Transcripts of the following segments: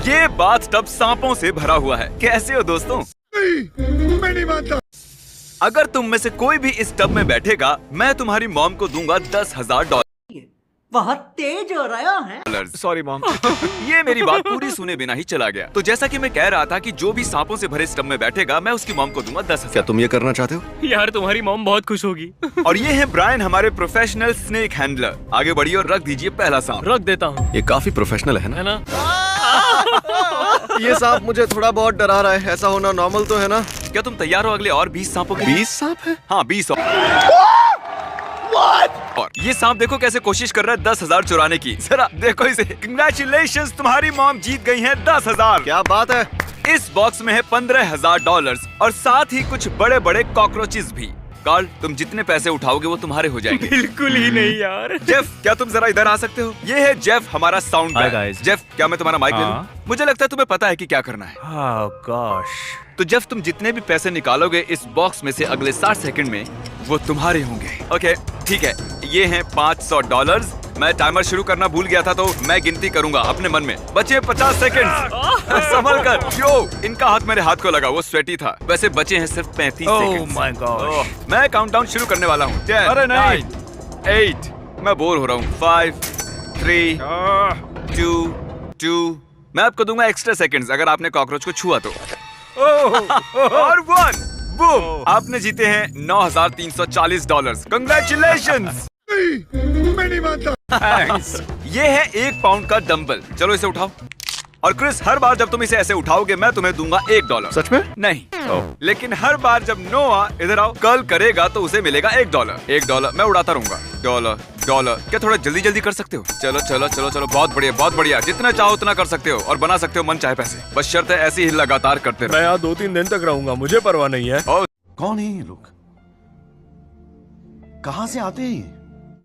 ये बाथटब सांपों से भरा हुआ है। कैसे हो दोस्तों? मैं नहीं मानता। अगर तुम में से कोई भी इस टब में बैठेगा, मैं तुम्हारी मॉम को दूंगा $10,000। बहुत तेज हो रहा है। Sorry mom. ये मेरी बात पूरी सुने बिना ही चला गया। तो जैसा कि मैं कह रहा था कि जो भी सांपों से भरे इस टब में बैठेगा, मैं उसकी मॉम को दूंगा 10,000। क्या तुम ये करना चाहते हो? यार तुम्हारी मॉम बहुत खुश होगी। और ये है ब्रायन, हमारे प्रोफेशनल स्नेक हैंडलर। आगे बढ़िए और रख दीजिए पहला सांप। रख देता हूँ, ये काफी प्रोफेशनल है है ना? ना? ये सांप मुझे थोड़ा बहुत डरा रहा है। ऐसा होना नॉर्मल तो है ना? क्या तुम तैयार हो अगले और 20 सांपों के? 20 सांप है? हाँ 20। और ये सांप देखो कैसे कोशिश कर रहा है 10,000 चुराने की। जरा देखो इसे। कंग्रेचुलेशंस, तुम्हारी मॉम जीत गई है 10,000। क्या बात है? इस बॉक्स में है $15,000 और साथ ही कुछ बड़े बड़े कॉकरोचेस भी। कार्ल, तुम जितने पैसे उठाओगे वो तुम्हारे हो जाएंगे। बिल्कुल ही नहीं यार। जेफ, क्या तुम जरा इधर आ सकते हो? ये है जेफ, हमारा sound Hi man. guys। Jeff, क्या मैं तुम्हारा माइक ले लूं? हाँ। मुझे लगता है तुम्हें पता है कि क्या करना है। Oh gosh। तो जेफ, तुम जितने भी पैसे निकालोगे इस बॉक्स में से अगले 60 सेकंड में वो तुम्हारे होंगे। ओके, ठीक है। ये हैं $500। मैं टाइमर शुरू करना भूल गया था तो मैं गिनती करूंगा अपने मन में। बचे 50 सेकंड। संभल कर। यो, इनका हाथ मेरे हाथ को लगा, वो स्वेटी था। वैसे बचे हैं सिर्फ 35 सेकंड। Oh my gosh। मैं काउंटडाउन शुरू करने वाला हूँ। 10, अरे नहीं। 9, 8। मैं बोर हो रहा हूँ। 5, 3, 2। मैं आपको दूंगा एक्स्ट्रा सेकंड्स अगर आपने कॉकरोच को छुआ तो। और 1। बूम, आपने जीते हैं $9,340। कंग्रेचुलेशंस। मैं नहीं मानता। ये है 1 पाउंड का डंबल। चलो इसे उठाओ। और क्रिस, हर बार जब तुम इसे ऐसे उठाओगे मैं तुम्हें दूंगा $1। सच में? नहीं, लेकिन हर बार जब नोआ इधर आओ कर्ल करेगा तो उसे मिलेगा $1। $1 मैं उड़ाता रहूंगा। डॉलर। क्या थोड़ा जल्दी जल्दी कर सकते हो? चलो चलो चलो चलो, बहुत बढ़िया बहुत बढ़िया। जितना चाहो उतना कर सकते हो और बना सकते हो मन चाहे पैसे। बस शर्त है ऐसे ही लगातार करते मैं यहाँ 2-3 दिन तक रहूंगा, मुझे परवाह नहीं है। रहो। कौन है ये लोग? कहाँ से आते हैं ये?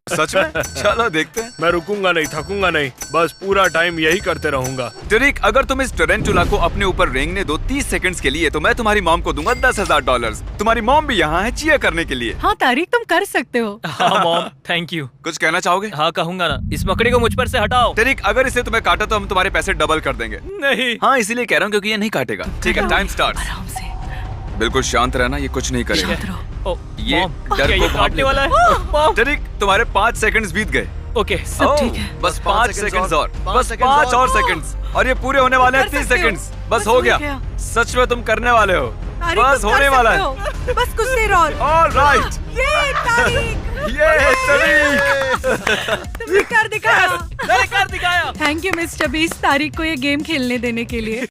सच में? चलो देखते हैं। मैं रुकूंगा नहीं, थकूंगा नहीं, बस पूरा टाइम यही करते रहूंगा। टरिक, अगर तुम इस टरेंटुला को अपने ऊपर रेंगने दो 30 सेकंड्स के लिए तो मैं तुम्हारी मॉम को दूंगा $10,000। तुम्हारी मॉम भी यहाँ है चीयर करने के लिए। हाँ तारिक, तुम कर सकते हो। हाँ मॉम, थैंक यू। कुछ कहना चाहोगे? हाँ कहूंगा ना, इस मकड़ी को मुझ पर से हटाओ। टरिक, अगर इसे तुम्हें काटा तो हम तुम्हारे पैसे डबल कर देंगे। नहीं। हाँ इसीलिए कह रहा हूँ क्योंकि ये नहीं काटेगा। ठीक है, टाइम स्टार्ट। आराम से। बिल्कुल शांत रहना, ये कुछ नहीं करेगा। शांत रहो। ये मॉम, डर क्या को ये भाप काटने लेगा। वाला है? मॉम। टरिक, तुम्हारे 5 सेकंड्स बीत गए। ओके। सब ठीक है। बस 5 5 सेकंड्स और। पाँच बस सेकंड्स 5 और और। सेकंड्स और ये पूरे होने वाले हैं कर 30 सकते हो। सेकंड्स। बस हो गया। सच में तुम करने वाले हो। तारिक, बस तुम होने कर वाला सकते है। हो। बस कुछ देर और। ऑलराइट। ये तारिक, ये टरिक। तुमने कर दिखाया। मैंने कर दिखाया। Thank you mister beast, Tariq को ये गेम खेलने देने के लिए।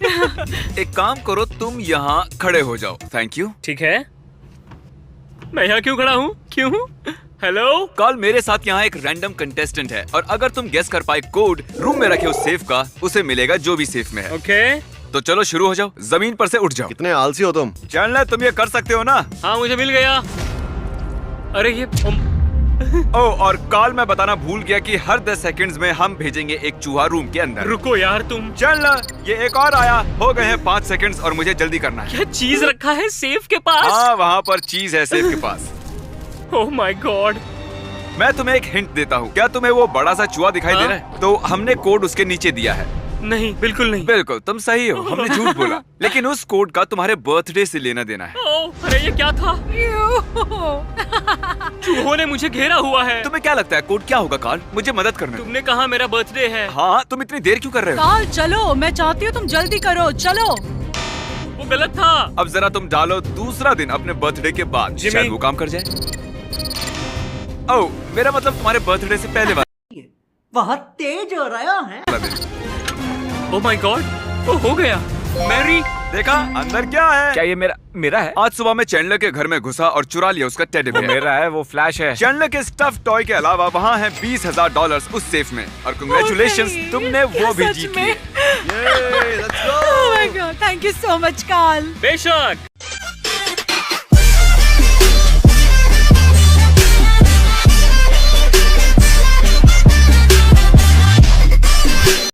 एक काम करो, तुम यहाँ खड़े हो जाओ। Thank you. ठीक है, मैं यहाँ क्यों खड़ा हूँ? क्यों? हेलो। कल मेरे साथ यहाँ एक रैंडम कंटेस्टेंट है और अगर तुम गेस कर पाए कोड रूम में रखे उस सेफ का, उसे मिलेगा जो भी सेफ में है। ओके। तो चलो शुरू हो जाओ, जमीन पर से उठ जाओ। कितने आलसी हो तुम? चैंडलर, तुम ये कर सकते हो ना? हाँ मुझे मिल गया। अरे ये ओह, और कॉल मैं बताना भूल गया कि हर 10 सेकंड्स में हम भेजेंगे एक चूहा रूम के अंदर। रुको यार तुम। चैंडलर, ये एक और आया। हो गए हैं 5 सेकंड्स और मुझे जल्दी करना है। क्या चीज रखा है सेफ के पास? हाँ, वहाँ पर चीज है सेफ के पास। Oh my God. मैं तुम्हें एक हिंट देता हूँ। क्या तुम्हें वो बड़ा सा चूहा दिखाई दे रहा है? तो हमने कोड उसके नीचे दिया है। नहीं, बिल्कुल नहीं। बिल्कुल, तुम सही हो, हमने झूठ बोला। लेकिन उस कोड का तुम्हारे बर्थडे से लेना देना है। ओह, अरे ये क्या था? चूहों ने मुझे घेरा हुआ है। तुम्हें क्या लगता है कोड क्या होगा कार्ल? मुझे मदद करना। तुमने कहा मेरा बर्थडे है। हाँ, तुम इतनी देर क्यों कर रहे हो? काल चलो, मैं चाहती हूँ तुम जल्दी करो। चलो। वो गलत था। अब जरा तुम डालो दूसरा दिन अपने बर्थडे के बाद, जिमी। शायद वो काम कर जाए। ओह, मेरा मतलब तुम्हारे बर्थडे से पहले वाला बहुत तेज हो रहा है। दिन। ओह माय गॉड, वो हो गया। मैरी। देखा अंदर क्या है? क्या ये मेरा है? आज सुबह मैं चैंडलर के घर में घुसा और चुरा लिया उसका टेडी वो बेयर। मेरा है, वो फ्लैश है। चैंडलर के स्टफ टॉय के अलावा वहाँ है $20,000 उस सेफ में। और कंग्रेचुलेशंस, नहीं, तुमने क्या वो भी सच जीत में? लिए। Oh my God, thank you so much, काल। बेशक।